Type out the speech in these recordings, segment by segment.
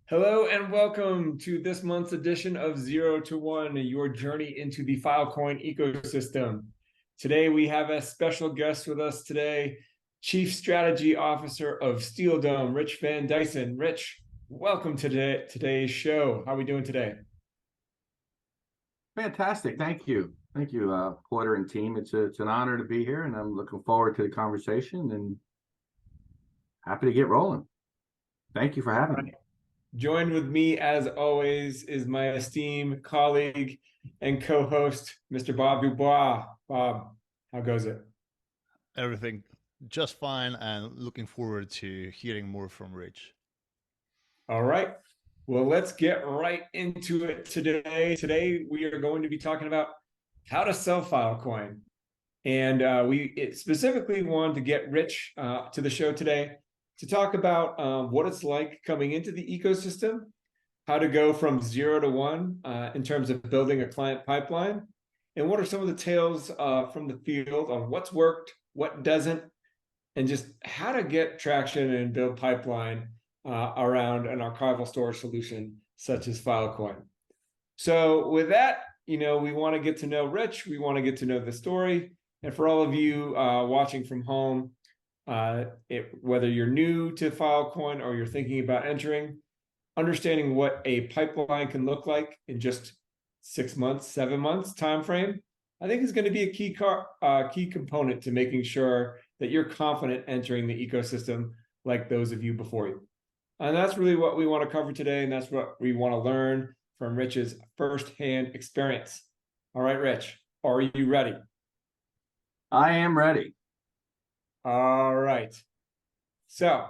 Hello and welcome to this month's edition of Zero to One, your journey into the Filecoin ecosystem. Today we have a special guest with us today, Chief Strategy Officer of Steeldome, Rich Van Duysen. Rich, welcome to today's show. How are we doing today? Fantastic. Thank you. Thank you, Porter and team. It's an honor to be here, and I'm looking forward to the conversation and happy to get rolling. Thank you for having me. Joined with me, as always, is my esteemed colleague and co-host, Mr. Bob Dubois. Bob, how goes it? Everything just fine, and looking forward to hearing more from Rich. All right. Well, let's get right into it today. Today, we are going to be talking about how to sell Filecoin. And we specifically wanted to get Rich to the show today to talk about what it's like coming into the ecosystem, how to go from 0 to 1 in terms of building a client pipeline, and what are some of the tales from the field on what's worked, what doesn't, and just how to get traction and build pipeline around an archival storage solution such as Filecoin. So with that, we want to get to know Rich, we want to get to know the story, and for all of you watching from home, whether you're new to Filecoin or you're thinking about entering, understanding what a pipeline can look like in just 6 months, 7 months time frame, I think is going to be a key component to making sure that you're confident entering the ecosystem like those of you before you. And that's really what we want to cover today, and that's what we want to learn from Rich's firsthand experience. All right, Rich, are you ready? I am ready. All right. So,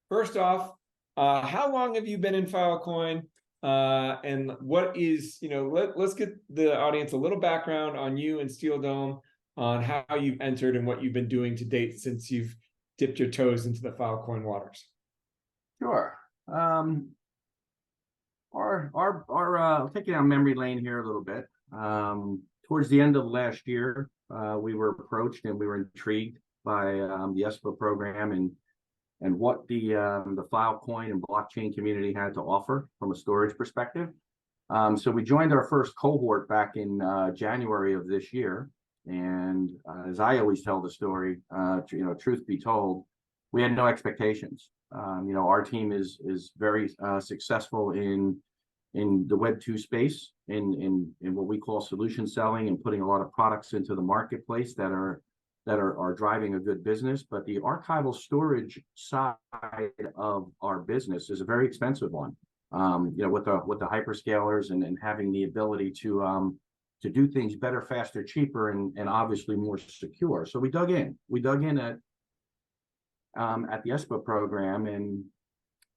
first off, how long have you been in Filecoin? And what is, let's get the audience a little background on you and Steeldome, on how you've entered and what you've been doing to date since you've dipped your toes into the Filecoin waters. Sure. I'll take you down memory lane here a little bit. Towards the end of last year, we were approached and we were intrigued by the ESPO program and what the Filecoin and blockchain community had to offer from a storage perspective. So we joined our first cohort back in January of this year. And as I always tell the story, truth be told, we had no expectations. Our team is very successful in the Web 2 space, in what we call solution selling and putting a lot of products into the marketplace that are driving a good business. But the archival storage side of our business is a very expensive one. With the hyperscalers and having the ability to do things better, faster, cheaper, and obviously more secure. So we dug in. We dug in at the ESPO program, and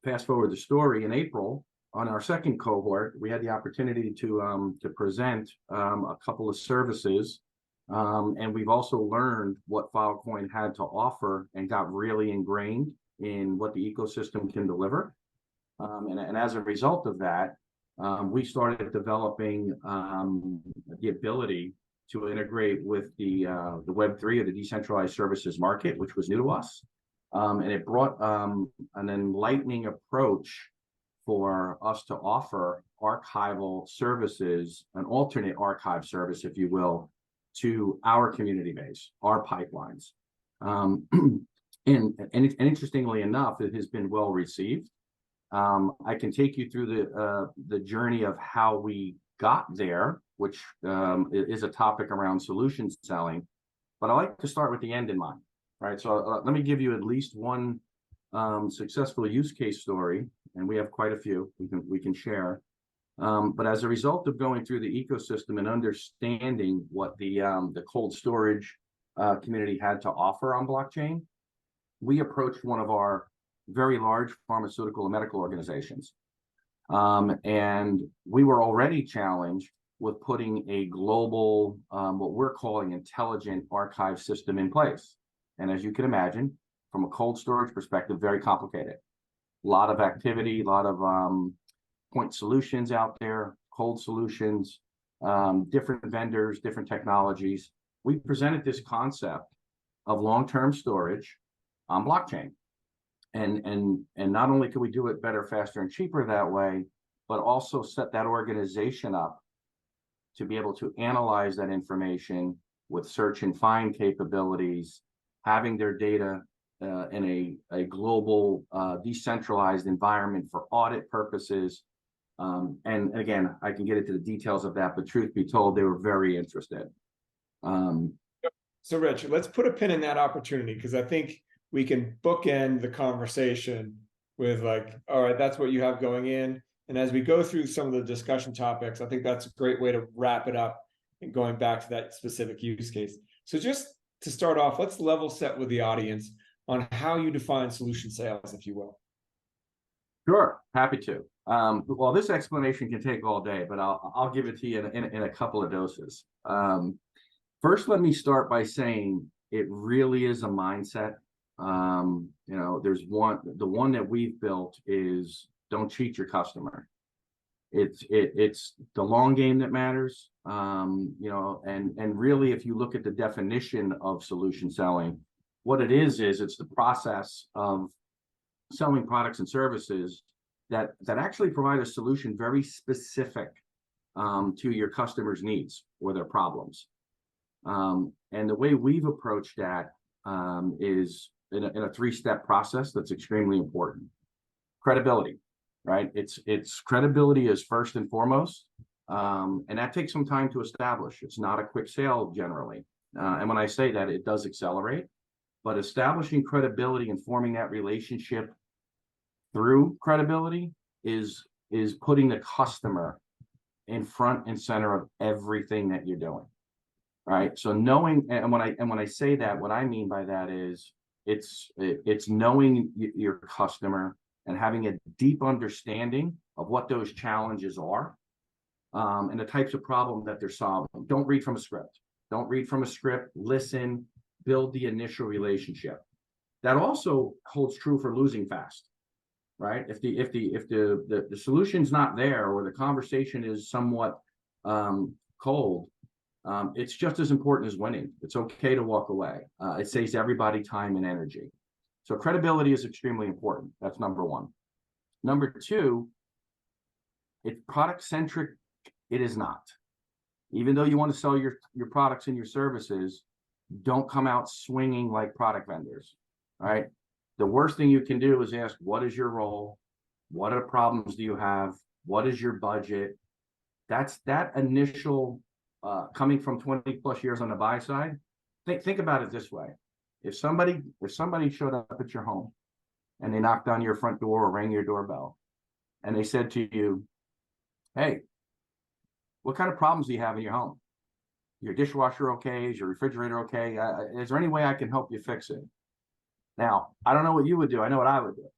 fast forward the story, in April, on our second cohort, we had the opportunity to present a couple of services, and we've also learned what Filecoin had to offer and got really ingrained in what the ecosystem can deliver. And as a result of that, we started developing the ability to integrate with the Web3 or the decentralized services market, which was new to us. And it brought an enlightening approach for us to offer archival services, an alternate archive service, if you will, to our community base, our pipelines. And interestingly enough, it has been well received. I can take you through the journey of how we got there, which is a topic around solution selling, but I like to start with the end in mind. Right, so let me give you at least one successful use case story, and we have quite a few we can share. But as a result of going through the ecosystem and understanding what the cold storage community had to offer on blockchain, we approached one of our very large pharmaceutical and medical organizations, and we were already challenged with putting a global, what we're calling intelligent archive system in place. And as you can imagine, from a cold storage perspective, very complicated. A lot of activity, a lot of point solutions out there, cold solutions, different vendors, different technologies. We presented this concept of long-term storage on blockchain. And not only can we do it better, faster, and cheaper that way, but also set that organization up to be able to analyze that information with search and find capabilities, having their data in a global decentralized environment for audit purposes. And again, I can get into the details of that, but truth be told, they were very interested. So Rich, let's put a pin in that opportunity, because I think we can bookend the conversation with like, all right, that's what you have going in. And as we go through some of the discussion topics, I think that's a great way to wrap it up and going back to that specific use case. So just to start off, let's level set with the audience on how you define solution sales, if you will. Sure, happy to. Well, this explanation can take all day, but I'll give it to you in a couple of doses. First, let me start by saying it really is a mindset. You know, the one that we've built is don't cheat your customer. It's the long game that matters. You know, and really, if you look at the definition of solution selling, what it is it's the process of selling products and services that actually provide a solution very specific to your customers' needs or their problems. And the way we've approached that is in a three-step process that's extremely important. Credibility, right? It's credibility is first and foremost, and that takes some time to establish. It's not a quick sale generally, and when I say that, it does accelerate. But establishing credibility and forming that relationship through credibility is putting the customer in front and center of everything that you're doing. Right. So knowing, and when I say that, what I mean by that is it's knowing your customer and having a deep understanding of what those challenges are, and the types of problems that they're solving. Don't read from a script. Don't read from a script. Listen, build the initial relationship. That also holds true for losing fast, right? If the solution's not there or the conversation is somewhat cold, it's just as important as winning. It's okay to walk away. It saves everybody time and energy. So credibility is extremely important. That's number one. Number two, it's product centric. It is not. Even though you want to sell your products and your services, don't come out swinging like product vendors. All right. The worst thing you can do is ask, what is your role? What are problems do you have? What is your budget? That's that initial coming from 20 plus years on the buy side. Think about it this way. If somebody showed up at your home and they knocked on your front door or rang your doorbell and they said to you, hey, what kind of problems do you have in your home? Your dishwasher okay? Is your refrigerator okay? Is there any way I can help you fix it? Now, I don't know what you would do. I know what I would do.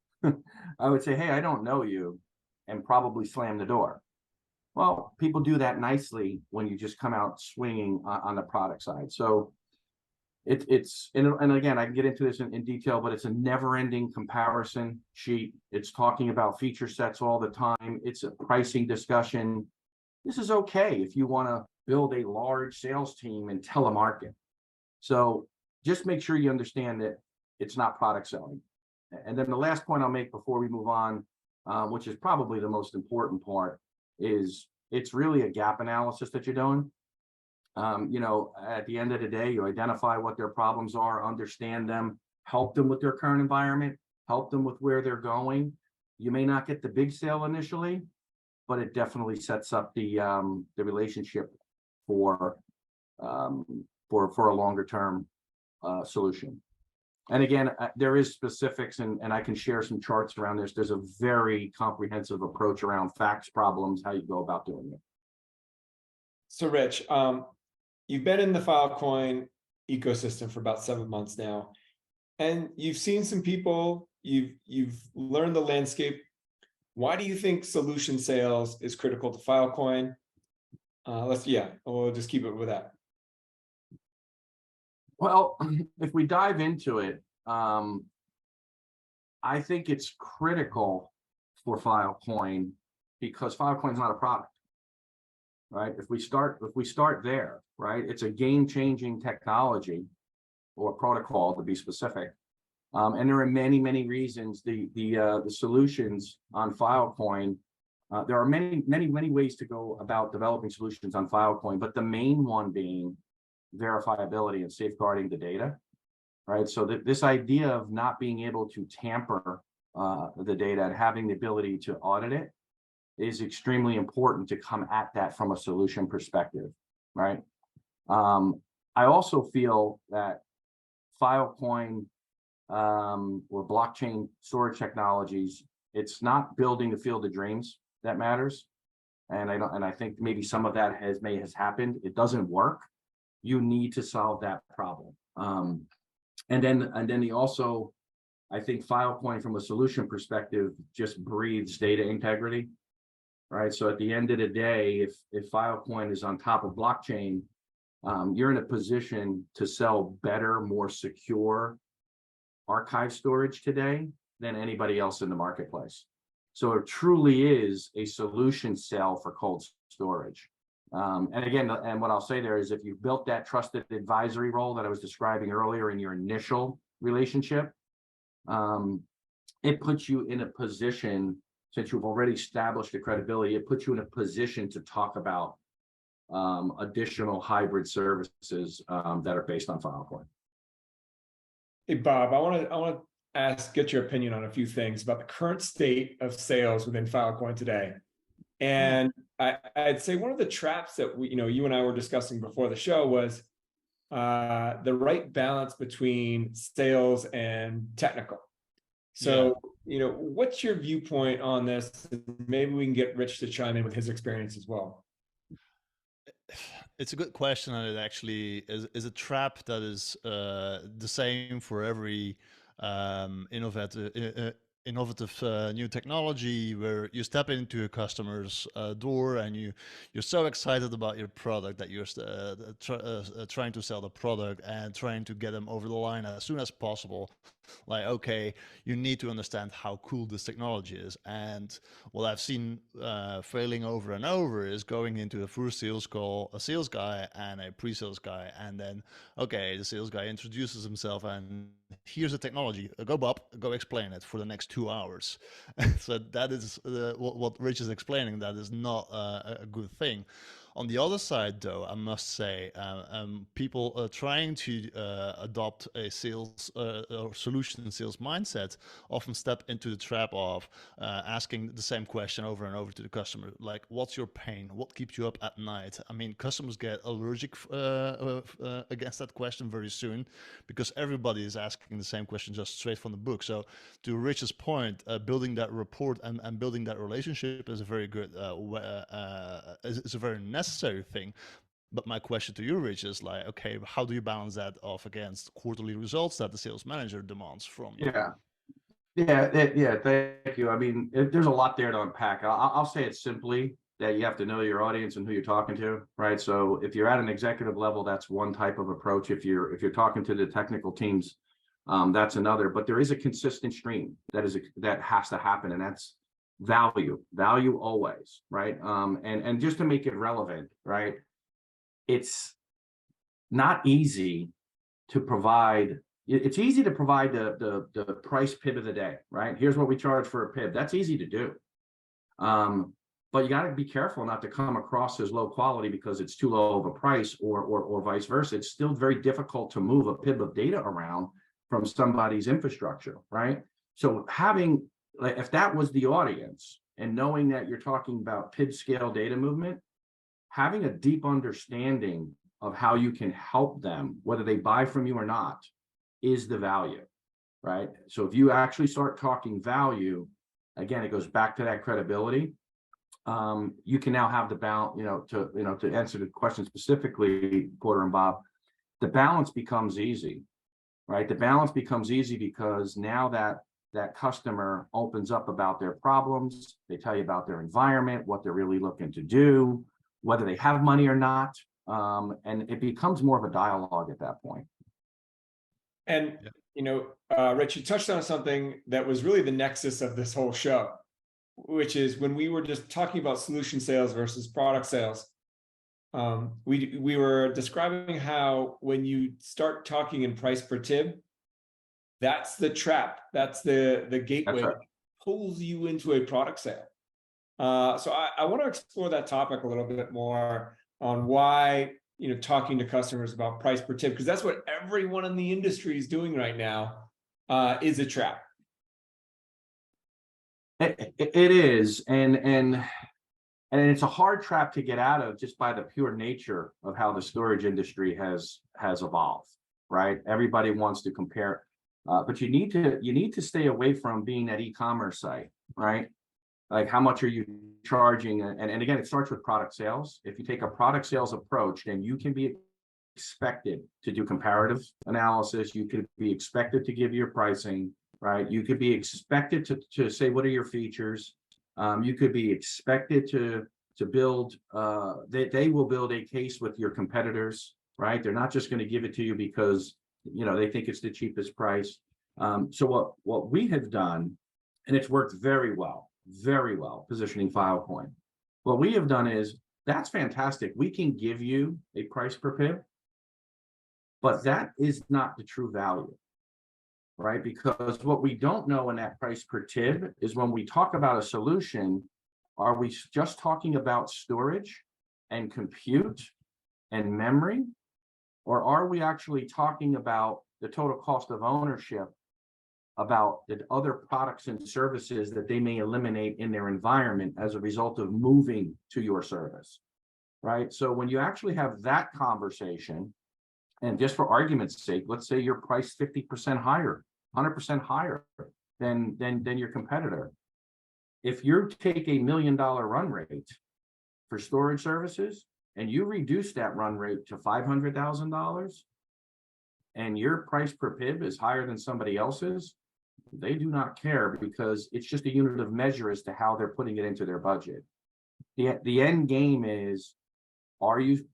I would say, hey, I don't know you, and probably slam the door. Well, people do that nicely when you just come out swinging on the product side. So and again, I can get into this in detail, but it's a never-ending comparison sheet. It's talking about feature sets all the time. It's a pricing discussion. This is okay if you want to build a large sales team and telemarket. So just make sure you understand that it's not product selling. And then the last point I'll make before we move on, which is probably the most important part, is it's really a gap analysis that you're doing. You know, at the end of the day, you identify what their problems are, understand them, help them with their current environment, help them with where they're going. You may not get the big sale initially, but it definitely sets up the relationship for a longer term solution. And again, there is specifics, and I can share some charts around this. There's a very comprehensive approach around facts problems, how you go about doing it. So Rich, you've been in the Filecoin ecosystem for about 7 months now, and you've seen some people, you've learned the landscape. Why do you think solution sales is critical to Filecoin? We'll just keep it with that. Well, if we dive into it, I think it's critical for Filecoin because Filecoin is not a product, right? If we start there, right, it's a game-changing technology or protocol to be specific And there are many, many reasons. The solutions on Filecoin, there are many, many, many ways to go about developing solutions on Filecoin, but the main one being verifiability and safeguarding the data, right? So this idea of not being able to tamper the data and having the ability to audit it is extremely important to come at that from a solution perspective, right? I also feel that Filecoin or blockchain storage technologies, it's not building the field of dreams that matters. And I think maybe some of that has happened. It doesn't work. You need to solve that problem. And then also, I think Filecoin from a solution perspective just breathes data integrity, right? So at the end of the day, if Filecoin is on top of blockchain, you're in a position to sell better, more secure archive storage today than anybody else in the marketplace. So it truly is a solution sell for cold storage. And again, and what I'll say there is, if you built that trusted advisory role that I was describing earlier in your initial relationship, it puts you in a position, since you've already established the credibility, it puts you in a position to talk about additional hybrid services that are based on Filecoin. Hey, Bob, I want to get your opinion on a few things about the current state of sales within Filecoin today. And I'd say one of the traps that you and I were discussing before the show was the right balance between sales and technical. So, what's your viewpoint on this? Maybe we can get Rich to chime in with his experience as well. It's a good question, and it actually is a trap that is the same for every innovative new technology, where you step into a customer's door and you're so excited about your product that you're trying to sell the product and trying to get them over the line as soon as possible. Like, okay, you need to understand how cool this technology is. And what I've seen failing over and over is going into a first sales call, a sales guy and a pre-sales guy, and then, okay, the sales guy introduces himself and here's the technology. Go, Bob, go explain it for the next 2 hours. So that is what Rich is explaining. That is not a good thing. On the other side, though, I must say, people trying to adopt a sales or solution sales mindset often step into the trap of asking the same question over and over to the customer, like, what's your pain? What keeps you up at night? I mean, customers get allergic against that question very soon, because everybody is asking the same question just straight from the book. So to Rich's point, building that rapport and building that relationship is a very good, is a very necessary thing. But my question to you, Rich, is like, okay, how do you balance that off against quarterly results that the sales manager demands from you? Yeah, thank you. I mean, there's a lot there to unpack. I'll say it simply, that you have to know your audience and who you're talking to, right? So if you're at an executive level, that's one type of approach. If you're talking to the technical teams, that's another. But there is a consistent stream that has to happen, and that's value always, right? And just to make it relevant, right? It's not easy to provide. It's easy to provide the price PIB of the day, right? Here's what we charge for a PIB. That's easy to do. But you got to be careful not to come across as low quality because it's too low of a price, or vice versa. It's still very difficult to move a PIB of data around from somebody's infrastructure, right? So having, like, if that was the audience, and knowing that you're talking about PIB scale data movement, having a deep understanding of how you can help them, whether they buy from you or not, is the value, right? So if you actually start talking value, again, it goes back to that credibility. You can now have the balance, to answer the question specifically, Porter and Bob, the balance becomes easy, right? The balance becomes easy because now that customer opens up about their problems, they tell you about their environment, what they're really looking to do, whether they have money or not, and it becomes more of a dialogue at that point. And, Rich, you touched on something that was really the nexus of this whole show, which is when we were just talking about solution sales versus product sales. We were describing how when you start talking in price per TIB, that's the trap. That's the gateway right. that pulls you into a product sale. So I want to explore that topic a little bit more on why, talking to customers about price per tip, because that's what everyone in the industry is doing right now, is a trap. It is, and it's a hard trap to get out of just by the pure nature of how the storage industry has evolved, right? Everybody wants to compare, but you need to stay away from being that e-commerce site, right? Like, how much are you charging? And again, it starts with product sales. If you take a product sales approach, then you can be expected to do comparative analysis. You could be expected to give your pricing, right? You could be expected to say, what are your features? You could be expected to build, they will build a case with your competitors, right? They're not just going to give it to you because, they think it's the cheapest price. So what we have done, and it's worked very well, positioning Filecoin. What we have done is, that's fantastic. We can give you a price per pip, but that is not the true value, right? Because what we don't know in that price per tib is, when we talk about a solution, are we just talking about storage and compute and memory? Or are we actually talking about the total cost of ownership, about the other products and services that they may eliminate in their environment as a result of moving to your service, right? So when you actually have that conversation, and just for argument's sake, let's say you're priced 50% higher, 100% higher than your competitor. If you take $1 million run rate for storage services, and you reduce that run rate to $500,000, and your price per pib is higher than somebody else's, they do not care, because it's just a unit of measure as to how they're putting it into their budget. The end game is, are you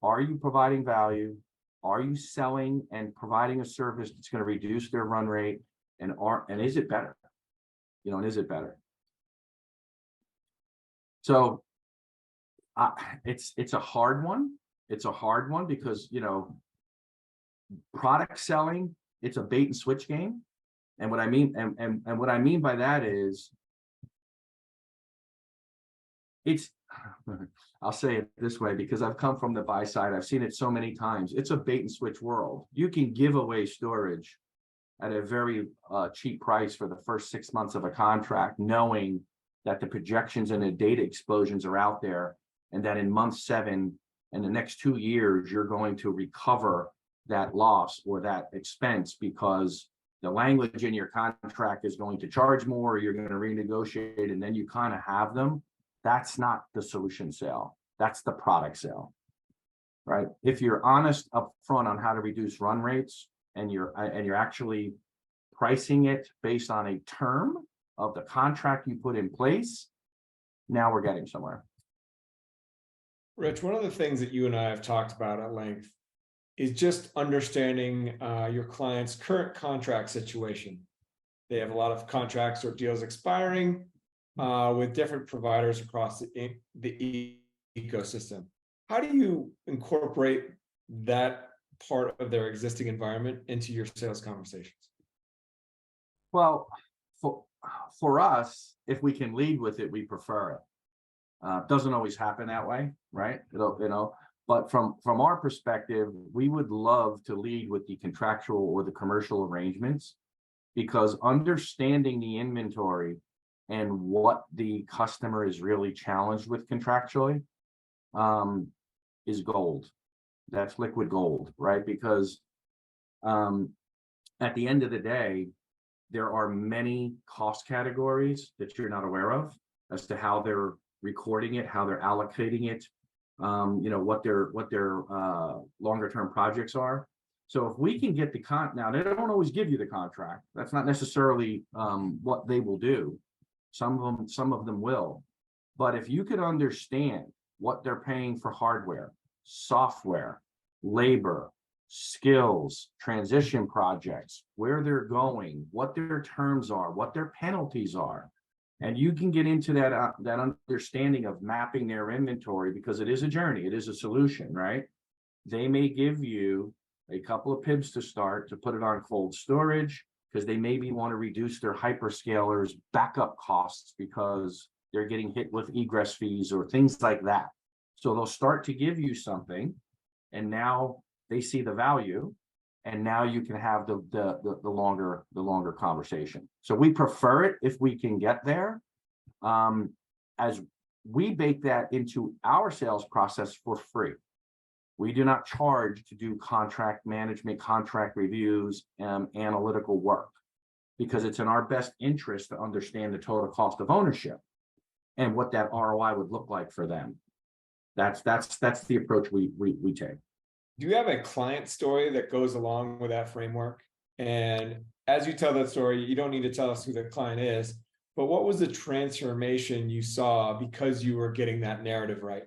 providing value? Are you selling and providing a service that's going to reduce their run rate? And is it better? And is it better? So it's a hard one. It's a hard one because, product selling, it's a bait and switch game. And what I mean, and what I mean by that is, I'll say it this way, because I've come from the buy side. I've seen it so many times. It's a bait and switch world. You can give away storage at a very cheap price for the first 6 months of a contract, knowing that the projections and the data explosions are out there, and that in month 7 and the next 2 years, you're going to recover that loss or that expense, because the language in your contract is going to charge more, or you're going to renegotiate, and then you kind of have them. That's not the solution sale. That's the product sale, right? If you're honest up front on how to reduce run rates, and you're actually pricing it based on a term of the contract you put in place, now we're getting somewhere. Rich, one of the things that you and I have talked about at length is just understanding your client's current contract situation. They have a lot of contracts or deals expiring with different providers across the ecosystem. How do you incorporate that part of their existing environment into your sales conversations? Well, for us, if we can lead with it, we prefer it. Doesn't always happen that way, right? But from our perspective, we would love to lead with the contractual or the commercial arrangements, because understanding the inventory and what the customer is really challenged with contractually is gold. That's liquid gold, right? Because at the end of the day, there are many cost categories that you're not aware of as to how they're recording it, how they're allocating it, what their longer term projects are. So if we can get now they don't always give you the contract. That's not necessarily what they will do. Some of them will. But if you could understand what they're paying for hardware, software, labor, skills, transition projects, where they're going, what their terms are, what their penalties are, and you can get into that understanding of mapping their inventory, because it is a journey, it is a solution, right? They may give you a couple of pibs to start to put it on cold storage. because they maybe want to reduce their hyperscalers backup costs because they're getting hit with egress fees or things like that. So they'll start to give you something, and now they see the value, and now you can have the longer conversation. So we prefer it if we can get there, as we bake that into our sales process for free. We do not charge to do contract management, contract reviews, analytical work, because it's in our best interest to understand the total cost of ownership and what that ROI would look like for them. That's the approach we take. Do you have a client story that goes along with that framework? And as you tell that story, you don't need to tell us who the client is, but what was the transformation you saw because you were getting that narrative right?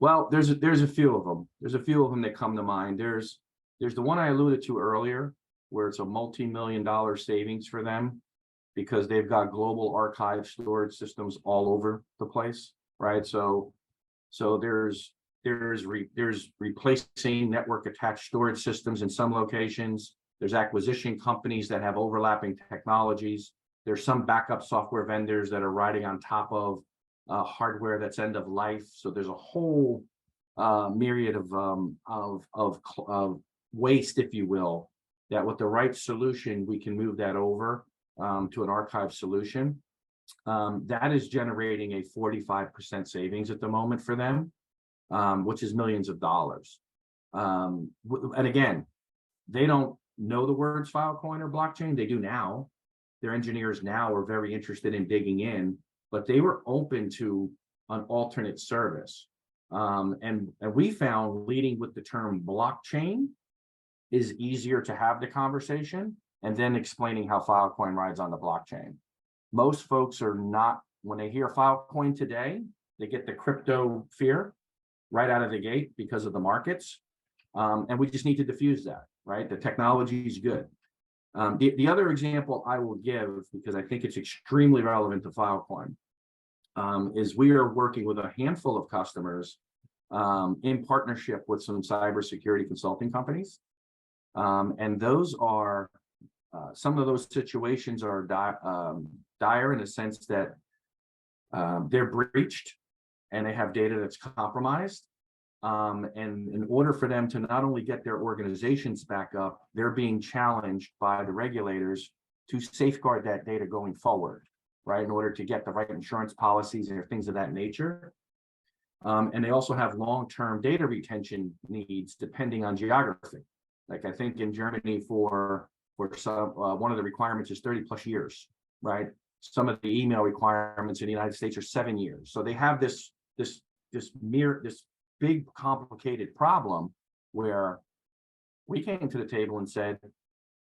Well, there's a few of them. There's a few of them that come to mind. There's the one I alluded to earlier, where it's a multi-million-dollar savings for them because they've got global archive storage systems all over the place, right? So there's replacing network attached storage systems in some locations. There's acquisition companies that have overlapping technologies. There's some backup software vendors that are riding on top of hardware that's end of life. So there's a whole myriad of waste, if you will, that with the right solution, we can move that over to an archive solution. That is generating a 45% savings at the moment for them, which is millions of dollars. And again, they don't know the words Filecoin or blockchain. They do now. Their engineers now are very interested in digging in, but they were open to an alternate service. And we found leading with the term blockchain is easier to have the conversation, and then explaining how Filecoin rides on the blockchain. Most folks are not, when they hear Filecoin today, they get the crypto fear right out of the gate because of the markets. And we just need to diffuse that, right? The technology is good. The other example I will give, because I think it's extremely relevant to Filecoin, is we are working with a handful of customers in partnership with some cybersecurity consulting companies. And those are, some of those situations are dire in the sense that they're breached and they have data that's compromised. And in order for them to not only get their organizations back up, they're being challenged by the regulators to safeguard that data going forward, right? In order to get the right insurance policies and things of that nature. And they also have long-term data retention needs depending on geography. Like I think in Germany for some, one of the requirements is 30 plus years, right? Some of the email requirements in the United States are 7 years. So they have this big complicated problem where we came to the table and said,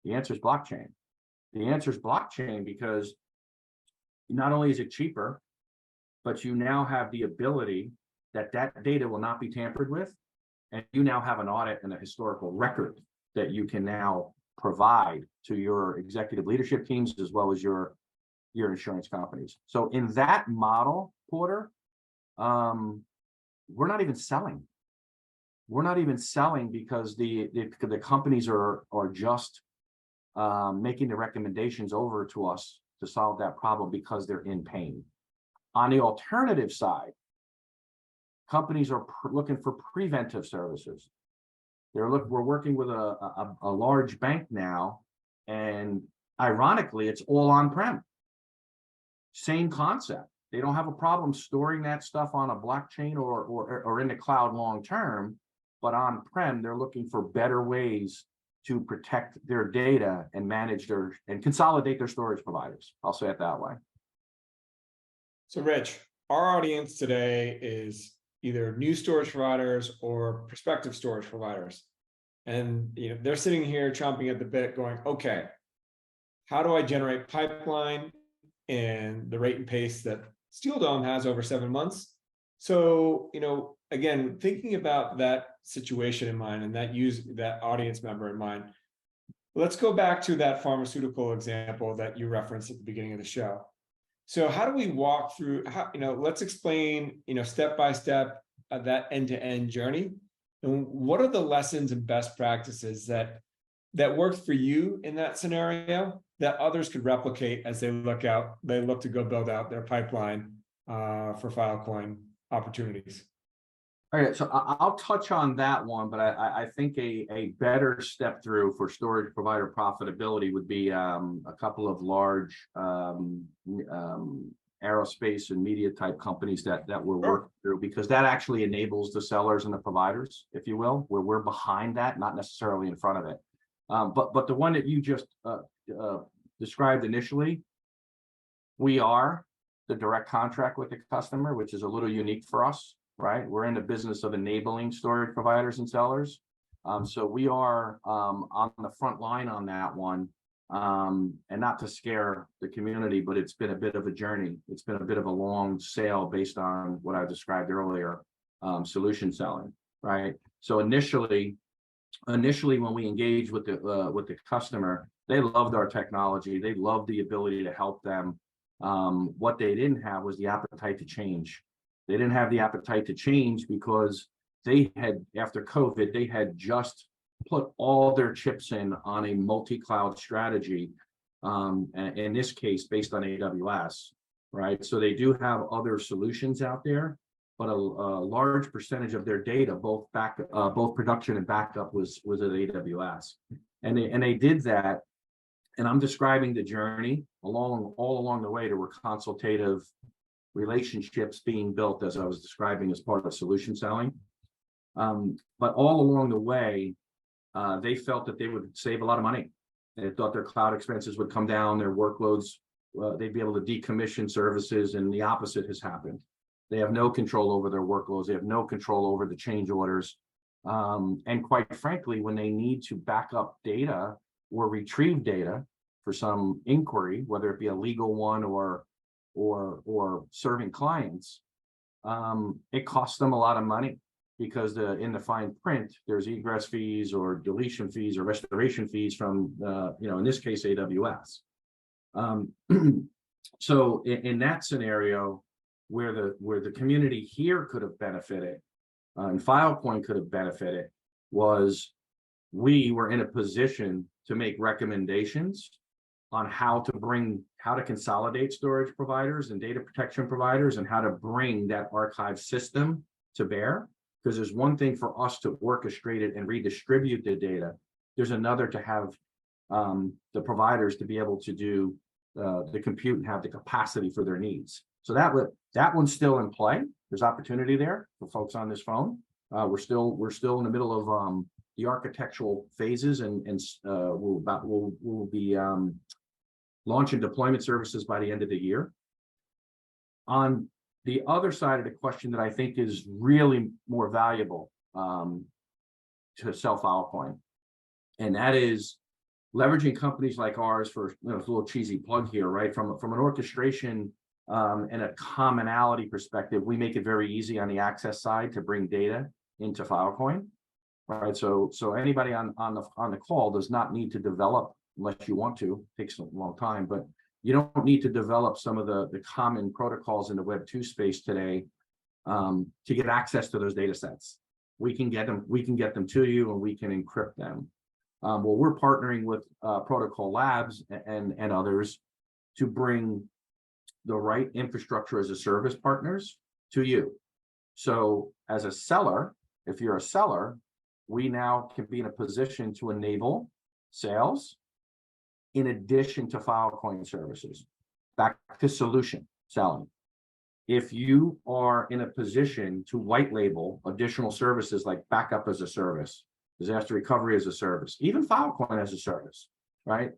the answer is blockchain. The answer is blockchain because not only is it cheaper, but you now have the ability that data will not be tampered with. And you now have an audit and a historical record that you can now provide to your executive leadership teams as well as your insurance companies. So in that model, Porter, we're not even selling. We're not even selling because the companies are just making the recommendations over to us to solve that problem because they're in pain. On the alternative side, companies are looking for preventive services. We're working with a large bank now, and ironically, it's all on-prem. Same concept. They don't have a problem storing that stuff on a blockchain or in the cloud long term, but on-prem, they're looking for better ways to protect their data and manage and consolidate their storage providers. I'll say it that way. So Rich, our audience today is either new storage providers or prospective storage providers. And they're sitting here chomping at the bit going, okay, how do I generate pipeline and the rate and pace that Steeldome has over 7 months? So, again, thinking about that situation in mind and that audience member in mind, let's go back to that pharmaceutical example that you referenced at the beginning of the show. So how do we walk through, let's explain, step by step that end-to-end journey. And what are the lessons and best practices that that works for you in that scenario that others could replicate as they look to go build out their pipeline for Filecoin opportunities? All right, so I'll touch on that one, but I think a better step through for storage provider profitability would be a couple of large aerospace and media type companies that we're working through, because that actually enables the sellers and the providers, if you will, where we're behind that, not necessarily in front of it. But the one that you just described initially, we are the direct contract with the customer, which is a little unique for us. Right, we're in the business of enabling storage providers and sellers, so we are on the front line on that one, and not to scare the community, but it's been a bit of a journey. It's been a bit of a long sail based on what I described earlier, solution selling. Right, so initially when we engaged with the customer, they loved our technology. They loved the ability to help them. What they didn't have was the appetite to change. They didn't have the appetite to change because they had, after COVID, they had just put all their chips in on a multi-cloud strategy, in this case, based on AWS, right? So they do have other solutions out there, but a large percentage of their data, both production and backup, was at AWS. And they did that, and I'm describing the journey all along the way to a consultative relationships being built, as I was describing, as part of solution selling. But all along the way, they felt that they would save a lot of money. They thought their cloud expenses would come down, their workloads, they'd be able to decommission services, and the opposite has happened. They have no control over their workloads. They have no control over the change orders. And quite frankly, when they need to back up data or retrieve data for some inquiry, whether it be a legal one or serving clients, it costs them a lot of money, because in the fine print, there's egress fees or deletion fees or restoration fees from, in this case, AWS. So in that scenario, where the community here could have benefited, and Filecoin could have benefited, was we were in a position to make recommendations on how to consolidate storage providers and data protection providers, and how to bring that archive system to bear. Because there's one thing for us to orchestrate it and redistribute the data. There's another to have the providers to be able to do the compute and have the capacity for their needs. So that one's still in play. There's opportunity there for folks on this phone. We're still in the middle of the architectural phases, and we'll be launching deployment services by the end of the year. On the other side of the question that I think is really more valuable to sell Filecoin, and that is leveraging companies like ours for, it's a little cheesy plug here, right? From an orchestration and a commonality perspective, we make it very easy on the access side to bring data into Filecoin, right? So anybody on the call does not need to develop, unless you want to. It takes a long time, but you don't need to develop some of the common protocols in the Web 2 space today to get access to those data sets. We can get them to you, and we can encrypt them. Well, we're partnering with Protocol Labs and others to bring the right infrastructure as a service partners to you. So as a seller, if you're a seller, we now can be in a position to enable sales in addition to Filecoin services, back to solution selling. If you are in a position to white label additional services like backup as a service, disaster recovery as a service, even Filecoin as a service, right?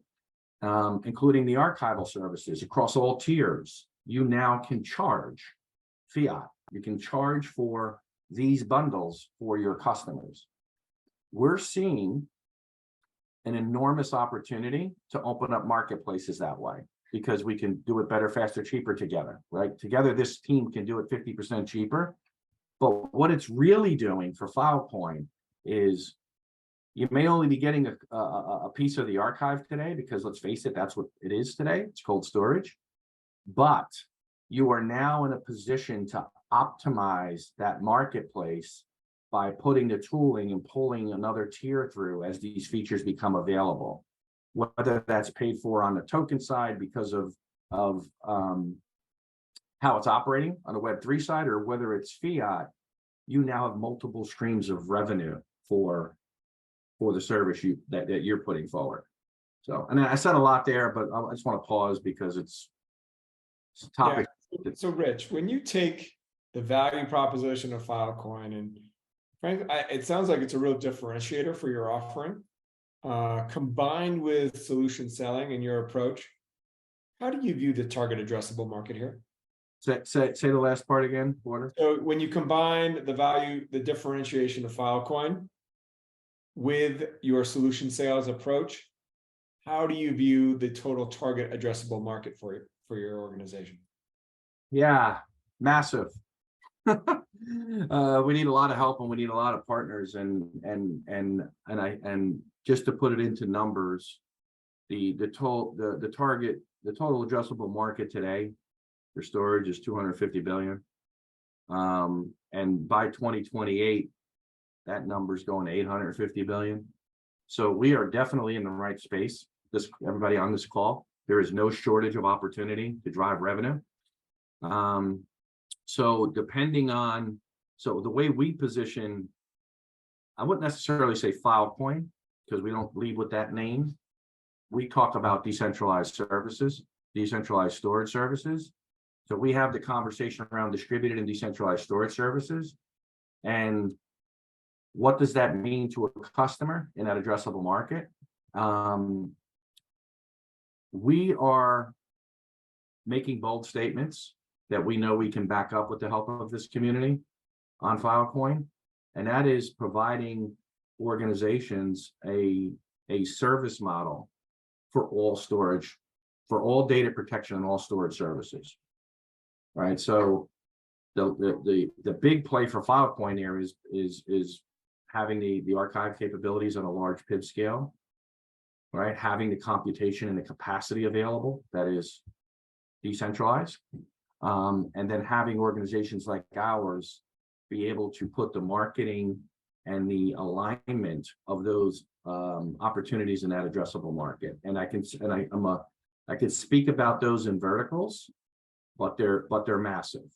Including the archival services across all tiers, you now can charge fiat. You can charge for these bundles for your customers. We're seeing an enormous opportunity to open up marketplaces that way, because we can do it better, faster, cheaper together, right? Together, this team can do it 50% cheaper. But what it's really doing for Filecoin is, you may only be getting a piece of the archive today, because let's face it, that's what it is today. It's cold storage. But you are now in a position to optimize that marketplace by putting the tooling and pulling another tier through as these features become available, whether that's paid for on the token side because of how it's operating on the Web3 side, or whether it's fiat, you now have multiple streams of revenue for the service that you're putting forward. So, and I said a lot there, but I just want to pause because it's a topic. Yeah. So Rich, when you take the value proposition of Filecoin, and frankly, it sounds like it's a real differentiator for your offering, combined with solution selling and your approach, how do you view the target addressable market here? Say the last part again, Porter. So when you combine the differentiation of Filecoin with your solution sales approach, how do you view the total target addressable market for your organization? Yeah, massive. We need a lot of help and we need a lot of partners, and just to put it into numbers, the total addressable market today for storage is 250 billion. And by 2028, that number is going to 850 billion. So we are definitely in the right space. Everybody on this call, there is no shortage of opportunity to drive revenue. So the way we position, I wouldn't necessarily say Filecoin because we don't lead with that name. We talk about decentralized services, decentralized storage services. So we have the conversation around distributed and decentralized storage services. And what does that mean to a customer in that addressable market? We are making bold statements that we know we can back up with the help of this community on Filecoin, and that is providing organizations a service model for all storage, for all data protection and all storage services. Right. So the big play for Filecoin here is having the archive capabilities on a large PIB scale, right? Having the computation and the capacity available that is decentralized, and then having organizations like ours be able to put the marketing and the alignment of those opportunities in that addressable market. And I can speak about those in verticals, but they're massive.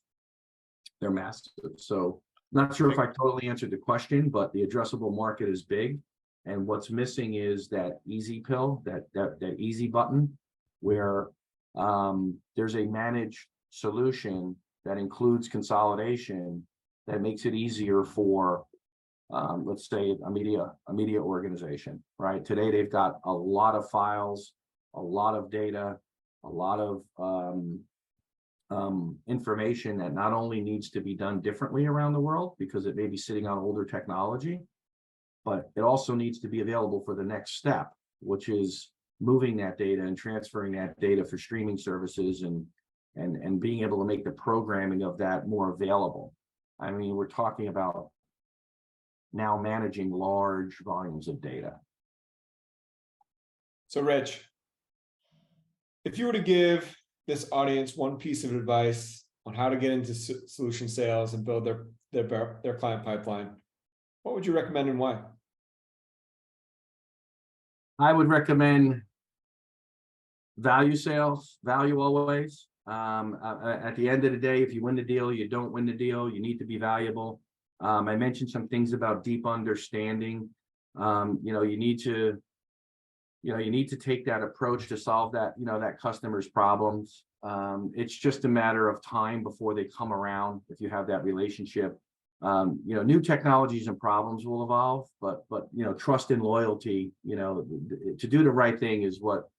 They're massive. So not sure if I totally answered the question, but the addressable market is big. And what's missing is that easy pill, that easy button, where there's a managed solution that includes consolidation that makes it easier for, let's say, a media organization, right? Today, they've got a lot of files, a lot of data, a lot of information that not only needs to be done differently around the world because it may be sitting on older technology, but it also needs to be available for the next step, which is moving that data and transferring that data for streaming services and being able to make the programming of that more available. I mean, we're talking about now managing large volumes of data. So Rich, if you were to give this audience one piece of advice on how to get into solution sales and build their client pipeline, what would you recommend and why? I would recommend value sales, value always. At the end of the day, if you win the deal, you don't win the deal, you need to be valuable. I mentioned some things about deep understanding. You need to take that approach to solve that, that customer's problems. It's just a matter of time before they come around if you have that relationship. New technologies and problems will evolve, but trust and loyalty, to do the right thing is what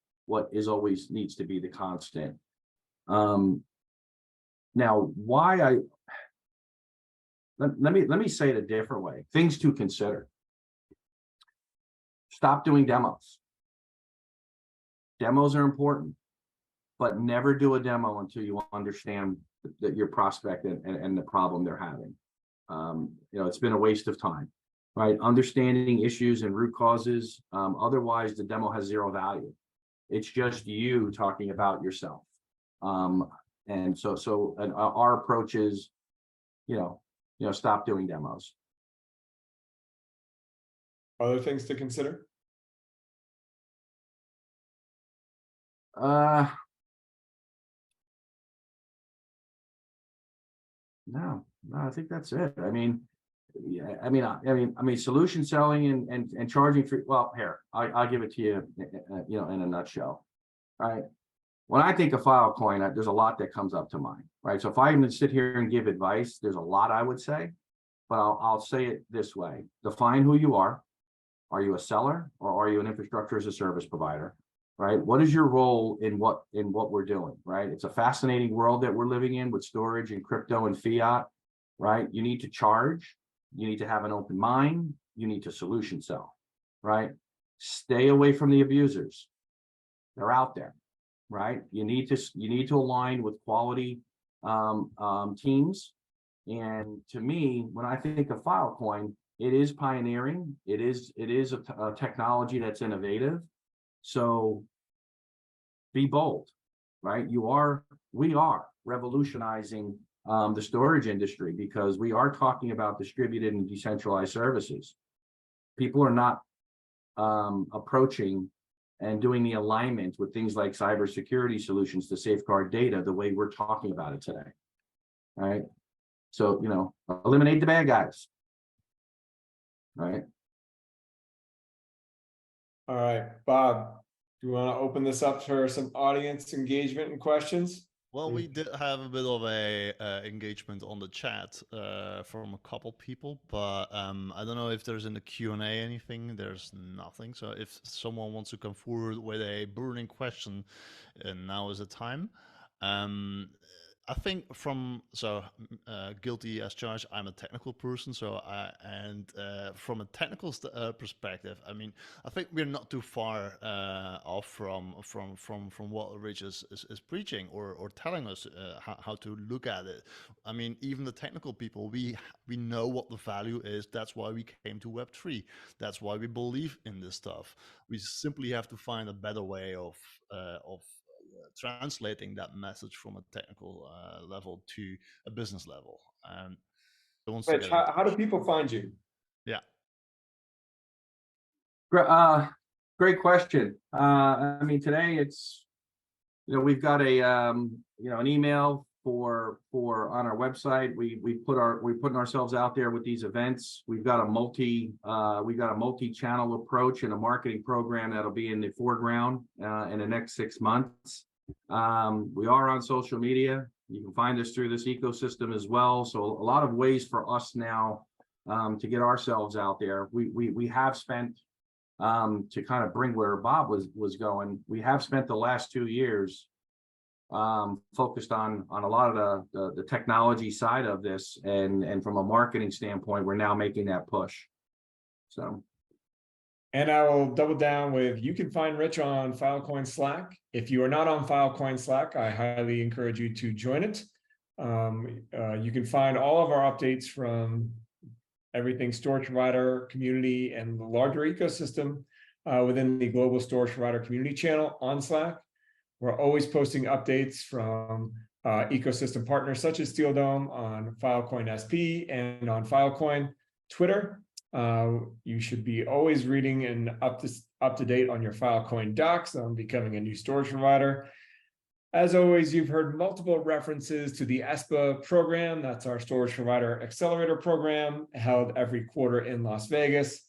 is always needs to be the constant. Now, let me say it a different way. Things to consider. Stop doing demos. Demos are important, but never do a demo until you understand that your prospect and the problem they're having. It's been a waste of time, right? Understanding issues and root causes. Otherwise, the demo has zero value. It's just you talking about yourself. And our approach is, stop doing demos. Other things to consider? No, I think that's it. I mean, yeah, I mean, solution selling and charging for, well, here, I'll give it to you, in a nutshell, right? When I think of Filecoin, there's a lot that comes up to mind, right? So if I'm to sit here and give advice, there's a lot I would say, but I'll say it this way: define who you are. Are you a seller or are you an infrastructure as a service provider? Right? What is your role in what we're doing? Right? It's a fascinating world that we're living in with storage and crypto and fiat. Right? You need to charge. You need to have an open mind. You need to solution sell. Right? Stay away from the abusers. They're out there. Right? You need to align with quality teams. And to me, when I think of Filecoin, it is pioneering. It is a technology that's innovative. So be bold, right? We are revolutionizing the storage industry, because we are talking about distributed and decentralized services. People are not approaching and doing the alignment with things like cybersecurity solutions to safeguard data the way we're talking about it today, right? So, eliminate the bad guys. Right. All right, Bob, do you want to open this up for some audience engagement and questions? Well, we did have a bit of a engagement on the chat from a couple people, but I don't know if there's in the Q&A anything. There's nothing. So if someone wants to come forward with a burning question, now is the time. I think guilty as charged. I'm a technical person, from a technical perspective, I mean, I think we're not too far off from what Rich is preaching or telling us how to look at it. I mean, even the technical people, we know what the value is. That's why we came to Web3. That's why we believe in this stuff. We simply have to find a better way of translating that message from a technical level to a business level. Rich, how do people find you? Yeah. Great question. I mean, today it's, we've got an email for on our website. We're putting ourselves out there with these events. We've got a multi-channel approach and a marketing program that'll be in the foreground in the next 6 months. We are on social media. You can find us through this ecosystem as well. So a lot of ways for us now to get ourselves out there. We have spent, to kind of bring where Bob was going, we have spent the last 2 years focused on a lot of the technology side of this, and from a marketing standpoint, we're now making that push. So. And I will double down with, you can find Rich on Filecoin Slack. If you are not on Filecoin Slack, I highly encourage you to join it. You can find all of our updates from everything storage provider community and the larger ecosystem within the global storage provider community channel on Slack. We're always posting updates from ecosystem partners such as Steeldome on Filecoin SP and on Filecoin Twitter. You should be always reading and up to date on your Filecoin docs on becoming a new storage provider. As always, you've heard multiple references to the ESPA program. That's our storage provider accelerator program held every quarter in Las Vegas.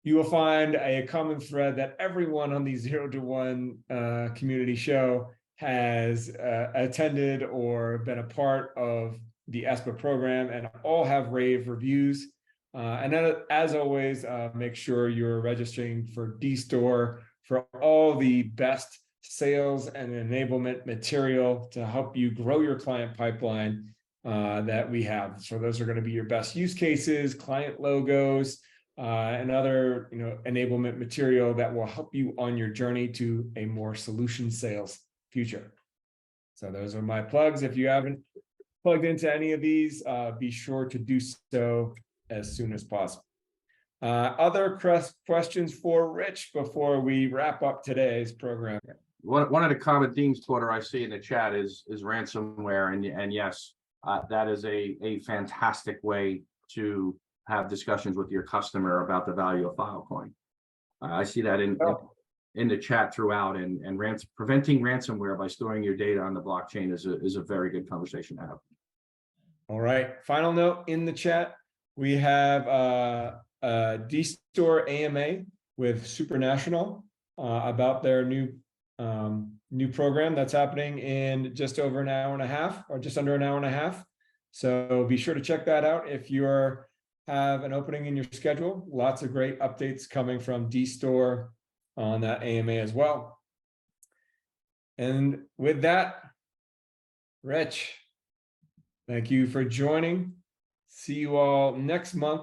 You will find a common thread that everyone on the 0 to 1 community show has attended or been a part of the ESPA program, and all have rave reviews. And then, as always, make sure you're registering for D-Store for all the best sales and enablement material to help you grow your client pipeline that we have. So those are going to be your best use cases, client logos, and other enablement material that will help you on your journey to a more solution sales future. So those are my plugs. If you haven't plugged into any of these, be sure to do so as soon as possible. Other questions for Rich before we wrap up today's program? One of the common themes, Porter, I see in the chat is ransomware, and yes, that is a fantastic way to have discussions with your customer about the value of Filecoin. I see that in the chat throughout, and preventing ransomware by storing your data on the blockchain is a very good conversation to have. All right. Final note in the chat, we have a D-Store AMA with Supernational about their new program that's happening in just over an hour and a half, or just under an hour and a half. So be sure to check that out if you have an opening in your schedule. Lots of great updates coming from D-Store on that AMA as well. And with that, Rich, thank you for joining. See you all next month.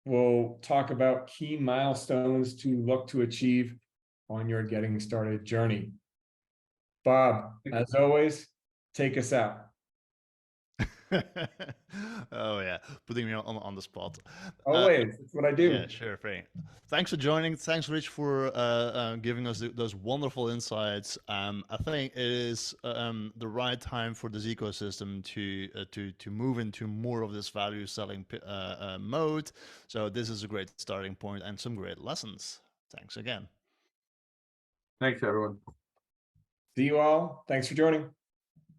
We'll talk about key milestones to look to achieve on your getting started journey. Bob, as always, take us out. Oh yeah, putting me on the spot. Always, that's what I do. Yeah, sure thing. Thanks for joining. Thanks, Rich, for giving us those wonderful insights. I think it is the right time for this ecosystem to move into more of this value selling mode. So this is a great starting point and some great lessons. Thanks again. Thanks, everyone. See you all. Thanks for joining.